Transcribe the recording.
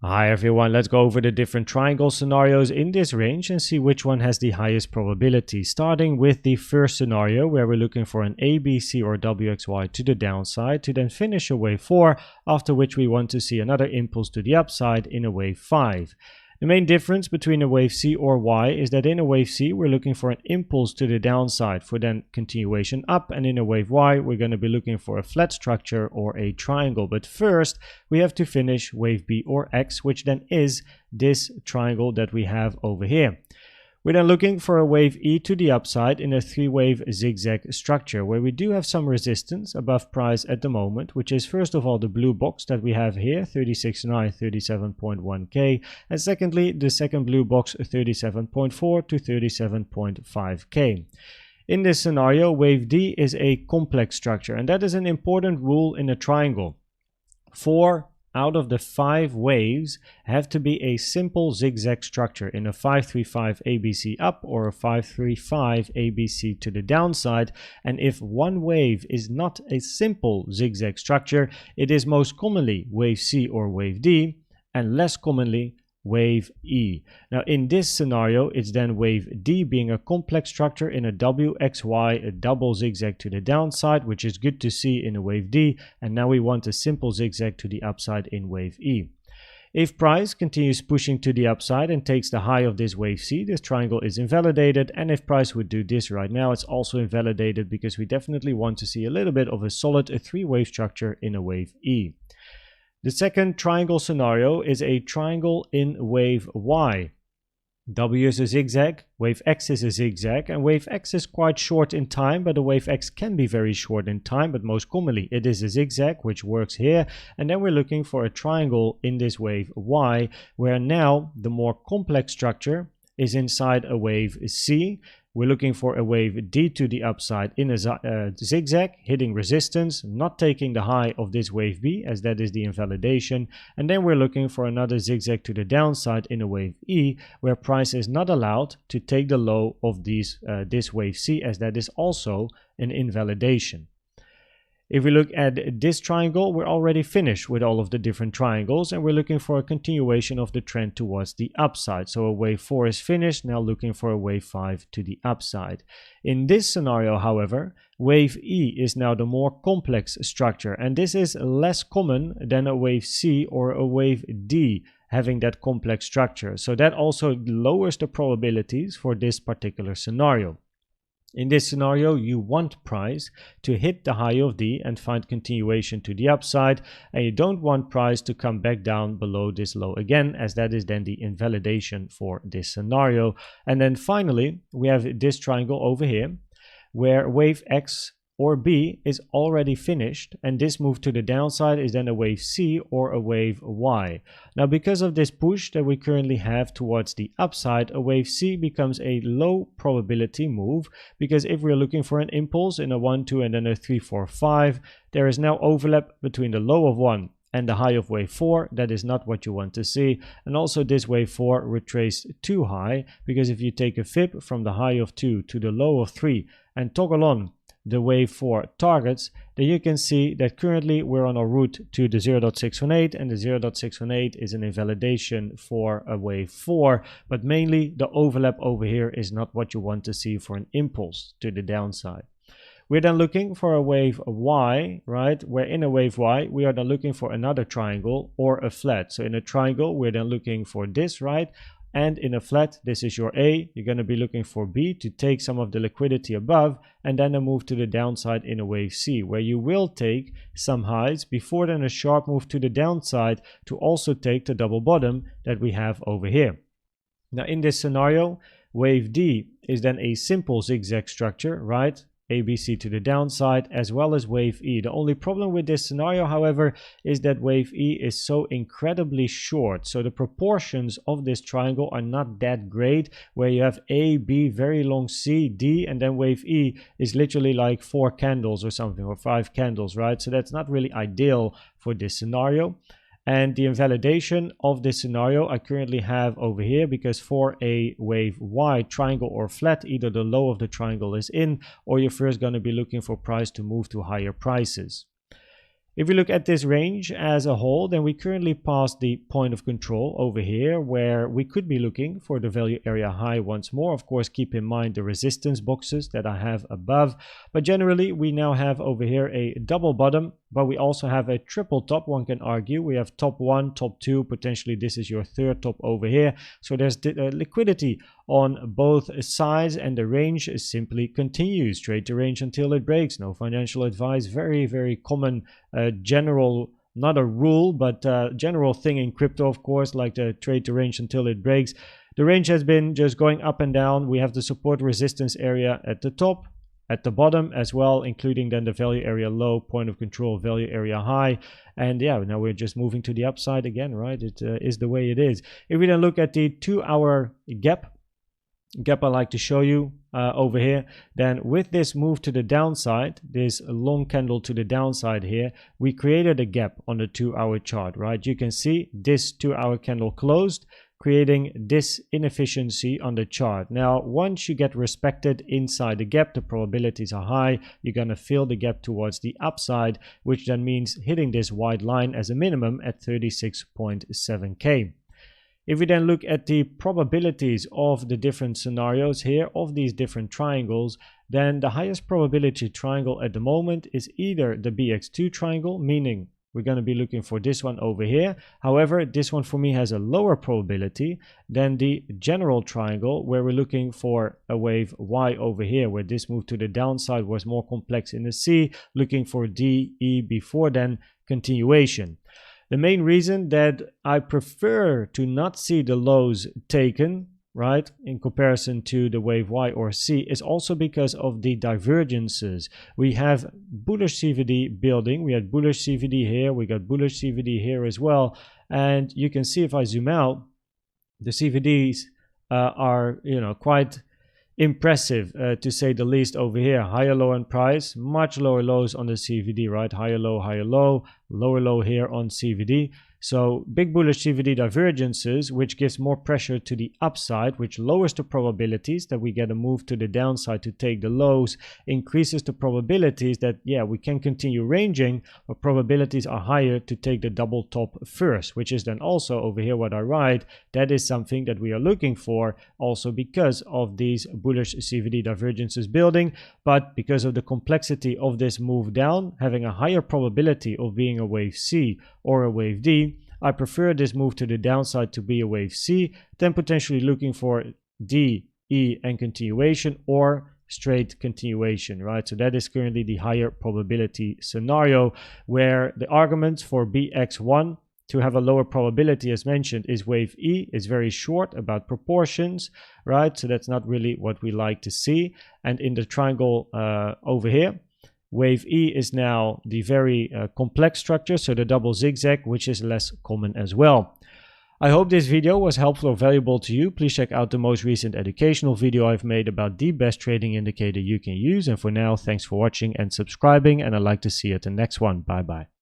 Hi everyone, let's go over the different triangle scenarios in this range and see which one has the highest probability. Starting with the first scenario where we're looking for an ABC or WXY to the downside to then finish a wave 4, after which we want to see another impulse to the upside in a wave 5. The main difference between a wave C or Y is that in a wave C we're looking for an impulse to the downside for then continuation up, and in a wave Y we're going to be looking for a flat structure or a triangle. But first we have to finish wave B or X, which then is this triangle that we have over here. We're then looking for a wave E to the upside in a 3-wave zigzag structure where we do have some resistance above price at the moment, which is first of all the blue box that we have here, 36.9, 37.1k, and secondly the second blue box, 37.4 to 37.5k. In this scenario, wave D is a complex structure, and that is an important rule in a triangle. 4 out of the 5 waves have to be a simple zigzag structure in a 535 ABC up or a 535 ABC to the downside, and if one wave is not a simple zigzag structure, it is most commonly wave C or wave D, and less commonly wave E. Now in this scenario it's then wave D being a complex structure in a WXY, a double zigzag to the downside, which is good to see in a wave D, and now we want a simple zigzag to the upside in wave E. If price continues pushing to the upside and takes the high of this wave C, this triangle is invalidated, and if price would do this right now, it's also invalidated because we definitely want to see a little bit of a solid 3-wave structure in a wave E. The second triangle scenario is a triangle in wave Y. W is a zigzag, wave X is a zigzag, and wave X is quite short in time, but the wave X can be very short in time, but most commonly it is a zigzag, which works here. And then we're looking for a triangle in this wave Y, where now the more complex structure is inside a wave C. We're looking for a wave D to the upside in a zigzag, hitting resistance, not taking the high of this wave B, as that is the invalidation. And then we're looking for another zigzag to the downside in a wave E, where price is not allowed to take the low of this wave C, as that is also an invalidation. If we look at this triangle, we're already finished with all of the different triangles, and we're looking for a continuation of the trend towards the upside. So a wave 4 is finished, now looking for a wave 5 to the upside. In this scenario, however, wave E is now the more complex structure, and this is less common than a wave C or a wave D having that complex structure. So that also lowers the probabilities for this particular scenario. In this scenario, you want price to hit the high of D and find continuation to the upside, and you don't want price to come back down below this low again, as that is then the invalidation for this scenario. And then finally, we have this triangle over here, where wave X or B is already finished, and this move to the downside is then a wave C or a wave Y. Now because of this push that we currently have towards the upside, a wave C becomes a low probability move, because if we're looking for an impulse in a 1, 2 and then a 3, 4, 5, there is now overlap between the low of 1 and the high of wave 4. That is not what you want to see. And also this wave 4 retraced too high, because if you take a fib from the high of 2 to the low of 3 and toggle on the wave 4 targets, then you can see that currently we're on a route to the 0.618, and the 0.618 is an invalidation for a wave 4, but mainly the overlap over here is not what you want to see for an impulse to the downside. We're then looking for a wave Y, right, where in a wave Y we are then looking for another triangle or a flat. So in a triangle we're then looking for this, right, and in a flat, this is your A. You're going to be looking for B to take some of the liquidity above, and then a move to the downside in a wave C, where you will take some highs before then a sharp move to the downside to also take the double bottom that we have over here. Now in this scenario, wave D is then a simple zigzag structure, right? ABC to the downside, as well as wave E. The only problem with this scenario, however, is that wave E is so incredibly short. So the proportions of this triangle are not that great, where you have A, B, very long C, D, and then wave E is literally like 4 candles or something, or 5 candles, right? So that's not really ideal for this scenario. And the invalidation of this scenario I currently have over here, because for a wave Y triangle or flat, either the low of the triangle is in, or you're first going to be looking for price to move to higher prices. If we look at this range as a whole, then we currently passed the point of control over here, where we could be looking for the value area high once more. Of course, keep in mind the resistance boxes that I have above. But generally, we now have over here a double bottom, but we also have a triple top, one can argue. We have top 1, top 2, potentially this is your third top over here. So there's liquidity on both sides, and the range simply continues. Trade the range until it breaks. No financial advice. Very, very common general, not a rule, but general thing in crypto, of course, like the trade the range until it breaks. The range has been just going up and down. We have the support resistance area at the top, at the bottom as well, including then the value area low, point of control, value area high. And yeah, now we're just moving to the upside again, right? It is the way it is. If we then look at the 2-hour gap I like to show you over here, then with this move to the downside, this long candle to the downside here, we created a gap on the 2-hour chart, right? You can see this 2-hour candle closed, creating this inefficiency on the chart. Now, once you get respected inside the gap, the probabilities are high. You're going to fill the gap towards the upside, which then means hitting this white line as a minimum at 36.7K. If we then look at the probabilities of the different scenarios here, of these different triangles, then the highest probability triangle at the moment is either the BX2 triangle, meaning we're going to be looking for this one over here. However, this one for me has a lower probability than the general triangle, where we're looking for a wave Y over here, where this move to the downside was more complex in the C, looking for D, E before then continuation. The main reason that I prefer to not see the lows taken, right, in comparison to the wave Y or C, is also because of the divergences. We have bullish CVD building. We had bullish CVD here. We got bullish CVD here as well. And you can see if I zoom out, the CVDs are, quite impressive to say the least over here. Higher low on price, much lower lows on the CVD, right? Higher low, lower low here on CVD. So big bullish CVD divergences, which gives more pressure to the upside, which lowers the probabilities that we get a move to the downside to take the lows, increases the probabilities that, yeah, we can continue ranging, but probabilities are higher to take the double top first, which is then also over here what I write. That is something that we are looking for also because of these bullish CVD divergences building, but because of the complexity of this move down, having a higher probability of being a wave C or a wave D, I prefer this move to the downside to be a wave C than potentially looking for D, E and continuation or straight continuation, right? So that is currently the higher probability scenario, where the arguments for BX1 to have a lower probability, as mentioned, is wave E, is very short about proportions, right? So that's not really what we like to see. And in the triangle over here, wave E is now the very complex structure, so the double zigzag, which is less common as well. I hope this video was helpful or valuable to you. Please check out the most recent educational video I've made about the best trading indicator you can use. And for now, thanks for watching and subscribing, and I'd like to see you at the next one. Bye bye.